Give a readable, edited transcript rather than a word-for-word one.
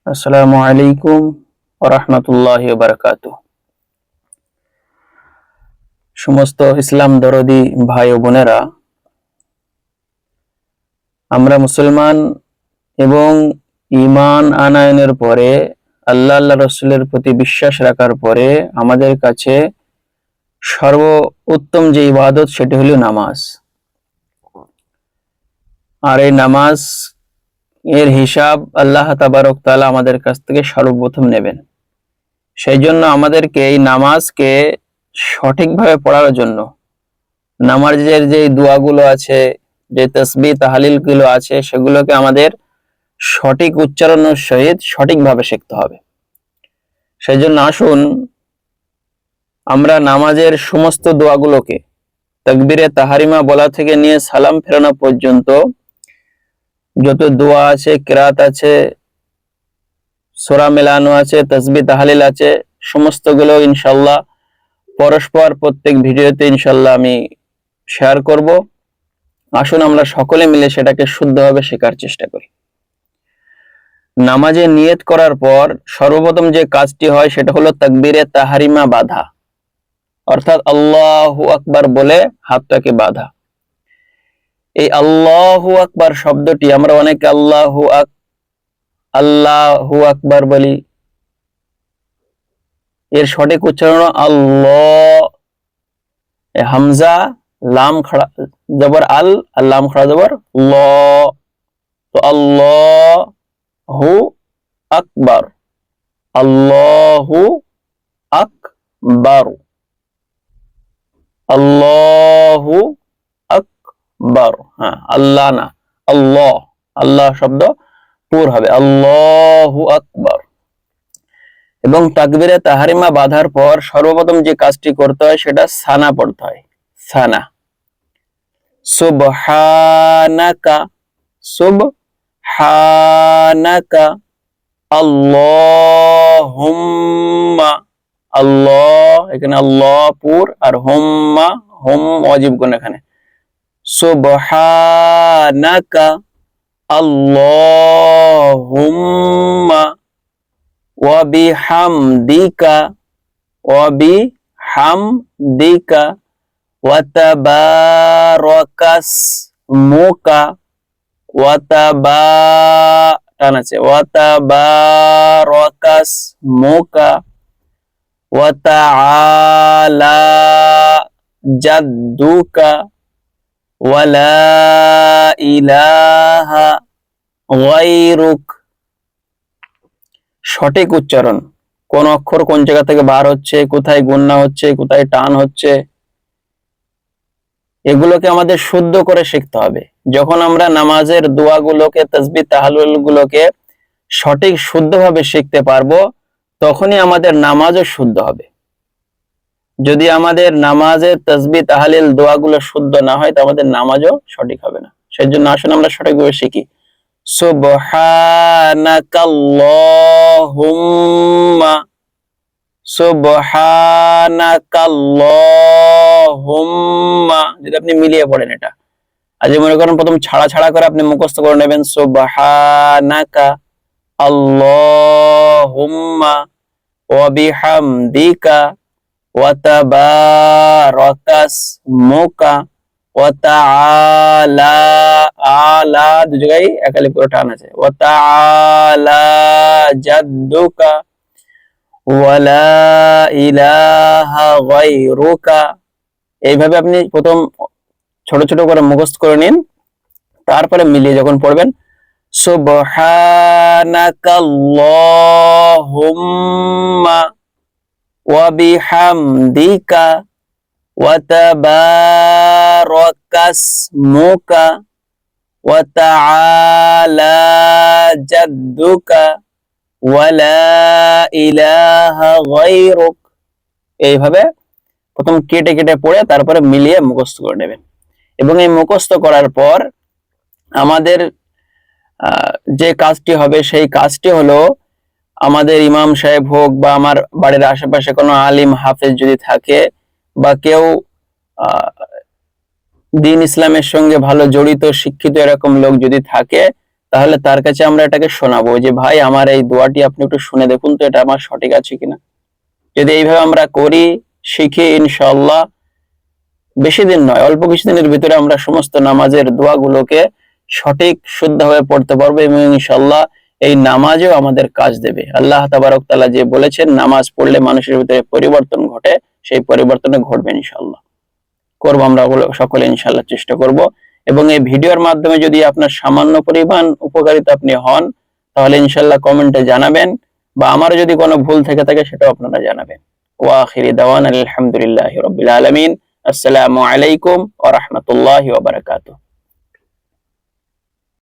আসসালামু আলাইকুম ওয়া রাহমাতুল্লাহি ওয়া বারাকাতুহু। সমস্ত ইসলাম দরদি ভাই ও বোনেরা, আমরা মুসলমান এবং ঈমান আনয়নের পরে আল্লাহ রাসূলের প্রতি বিশ্বাস রাখার পরে আমাদের কাছে সর্বোত্তম যে ইবাদত সেটি হলো নামাজ। আর এই নামাজ এর হিসাব আল্লাহ তাবারক তাআলা আমাদের কাছ থেকে সর্বপ্রথম নেবেন। সেই জন্য আমাদেরকে এই নামাজকে সঠিকভাবে পড়ার জন্য নামাজের যে দোয়াগুলো আছে, যে তাসবিহ তাহলিল গুলো আছে, সেগুলোকে আমাদের সঠিক উচ্চারণের সহিত সঠিকভাবে শিখতে হবে। সেই জন্য আসুন আমরা নামাজের সমস্ত দোয়াগুলোকে তাকবীরে তাহারিমা বলা থেকে নিয়ে সালাম ফেরানো পর্যন্ত যত দোয়া আছে, কিরাত আছে, সূরা মেলানো আছে, তাসবিহ তাহলিল আছে, সমস্তগুলো ইনশাআল্লাহ পরস্পর প্রত্যেক ভিডিওতে ইনশাআল্লাহ আমি শেয়ার করব। আসুন আমরা সকলে মিলে সেটাকে শুদ্ধভাবে শেখার চেষ্টা করি। নামাজে নিয়ত করার পর সর্বপ্রথম যে কাজটি হয় সেটা হলো তাকবীরে তাহারিমা বাঁধা, অর্থাৎ আল্লাহু আকবার বলে হাতটাকে বাঁধা। এই আল্লাহু আকবার শব্দটি আমরা অনেকে আল্লাহু আকবার বলি, এর সঠিক উচ্চারণ আল্লাহ, হামজা লাম খাড়া জবর আল, আর লাম খাড়া জবর ল। তো আল্লাহু আকবার, আল্লাহু আকবার, আল্লাহু আকবার। হ্যাঁ, আল্লাহ না, আল্লাহ, আল্লাহ শব্দ পুর হবে, আল্লাহু আকবার। এবং তাকবীরে তাহারিমা বাঁধার পর সর্বপ্রথম যে কাজটি করতে হয় সেটা সানা পড়তে হয়। সানা, সুবহানাকা, সুবহানাকা, আল্লাহুম্মা, আল্লাহ এখানে আল্লাহ পুর, আর হুম্মা হুম ওয়াজিব গুণ এখানে। সুবহানাকা আল্লাহুম্মা ওয়া বিহামদিকা, ওয়া বিহামদিকা ওয়া তাবারাকাসমুকা, ওয়া তাবারাকাসমুকা ওয়া তাআলা জাদ্দুকা ওয়া লা ইলাহা গায়রুক। সঠিক উচ্চারণ, কোন অক্ষর কোন জায়গা থেকে বার হচ্ছে, কোথায় গুণনা হচ্ছে, কোথায় টান হচ্ছে, এগুলোকে আমাদের শুদ্ধ করে শিখতে হবে। যখন আমরা নামাজের দোয়াগুলোকে, তাসবিহ তাহলিল গুলোকে সঠিক শুদ্ধভাবে শিখতে পারবো, তখনই আমাদের নামাজও শুদ্ধ হবে। যদি আমাদের নামাজের তাসবিহ তাহলিল দোয়াগুলো শুদ্ধ না হয়, তো আমাদের নামাজও সঠিক হবে না। সেজন্য আসুন আমরা সঠিকভাবে শিখি। সুবহানাকাল্লাহুম্মা, সুবহানাকাল্লাহুম্মা, যদি আপনি মিলিয়ে পড়েন এটা, আজ মনে করেন প্রথম ছাড়া ছাড়া করে আপনি মুখস্থ করে নেবেন সুবহানাকা আল্লাহুম্মা ওয়া বিহামদিকা ওয়া তাবারাকাসমুকা ওয়া তাআলা, আলা দু জায়গায় একালি পুরো টান আছে, ওয়া তাআলা জাদ্দুকা ওয়া লা ইলাহা গায়রুকা। এইভাবে আপনি প্রথম ছোট ছোট করে মুখস্থ করে নিন, তারপরে মিলিয়ে যখন পড়বেন সুবহানাকাল্লাহুম্মা ওয়া বিহামদিকা ওয়া তাবারাকাসমুকা ওয়া তাআলা জাদ্দুকা ওয়া লা ইলাহা গায়রুক। এইভাবে প্রথম কেটে কেটে পড়ে তারপরে মিলিয়ে মুখস্থ করে নেবেন। এবং এই মুখস্থ করার পর আমাদের যে কাজটি হবে সেই কাজটি হলো, আমাদের ইমাম সাহেব হোক বা আমার বাড়ির আশেপাশে কোনো আলিম হাফেজ যদি থাকে, বা কেউ দ্বীন ইসলামের সঙ্গে ভালো জড়িত শিক্ষিত এরকম লোক যদি থাকে, তাহলে তার কাছে আমরা এটাকে শোনাবো যে ভাই আমার এই দোয়াটি আপনি একটু শুনে দেখুন তো এটা আমার সঠিক আছে কিনা। যদি এইভাবে আমরা করি, শিখি, ইনশাআল্লাহ বেশি দিন নয়, অল্প কিছুদিনের ভিতরে আমরা সমস্ত নামাজের দোয়াগুলোকে সঠিক শুদ্ধভাবে পড়তে পারবো এবং ইনশাআল্লাহ এই নামাজও আমাদের কাজ দেবে। আল্লাহ তাবারক তাআলা যে বলেছেন নামাজ পড়লে মানুষের ভিতরে পরিবর্তন ঘটে, সেই পরিবর্তন ঘটবে ইনশাআল্লাহ। করবো আমরা সকলে ইনশাআল্লাহ, চেষ্টা করব। এবং এই ভিডিওর মাধ্যমে যদি আপনার সামান্য পরিমাণ উপকারিতা আপনি হন, তাহলে ইনশাআল্লাহ কমেন্টে জানাবেন, বা আমার যদি কোনো ভুল থেকে থাকে সেটাও আপনারা জানাবেন। ওয়া আখিরি দাওয়ানা আলহামদুলিল্লাহি রাব্বিল আলামিন। আসসালামু আলাইকুম ওয়া রাহমাতুল্লাহি ওয়া বারাকাতুহু।